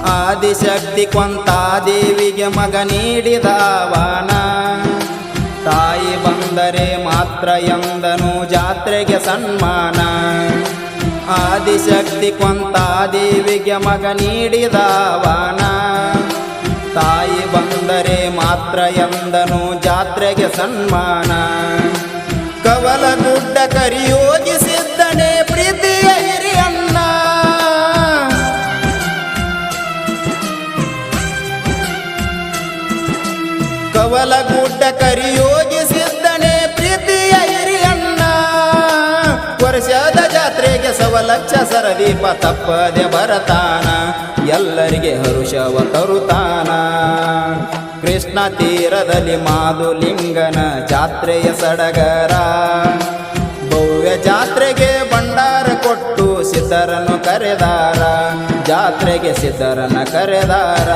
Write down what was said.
ಆದಿಶಕ್ತಿ ಕೊಂತಾದೇವಿಗೆ ಮಗ ನೀಡಿದವನ ತಾಯಿ ಬಂದರೆ ಮಾತ್ರ ಎಂದನು ಜಾತ್ರೆಗೆ ಸನ್ಮಾನ ಆದಿಶಕ್ತಿ ಕೊಂತಾದೇವಿಗೆ ಮಗ ನೀಡಿದವನ ತಾಯಿ ಬಂದರೆ ಮಾತ್ರ ಎಂದನು ಜಾತ್ರೆಗೆ ಸನ್ಮಾನ ಕವಲಗುಡ್ಡ ಕರಿಯೋಗಿಸಿದ್ದನೆ ಪ್ರೀತಿಯ ಹಿರಿಯಣ್ಣ ಕವಲಗುಡ್ಡ ಕರಿಯೋಗಿಸಿದ್ದನೆ ಪ್ರೀತಿಯ ಹಿರಿಯಣ್ಣ ವರ್ಷದ ಜಾತ್ರೆಗೆ ಸವಲಕ್ಷ ಸರದೀಪ ತಪ್ಪದೆ ಬರತಾನ ಎಲ್ಲರಿಗೆ ಹರುಷವ ತರುತ್ತಾನ ಕೃಷ್ಣ ತೀರದಲ್ಲಿ ಮಾದುಲಿಂಗನ ಜಾತ್ರೆಯ ಸಡಗರ ಭವ್ಯ ಜಾತ್ರೆಗೆ ಭಂಡಾರ ಕೊಟ್ಟು ಸಿದ್ಧರನ್ನು ಕರೆದಾರ ಜಾತ್ರೆಗೆ ಸಿದ್ಧರನ್ನು ಕರೆದಾರ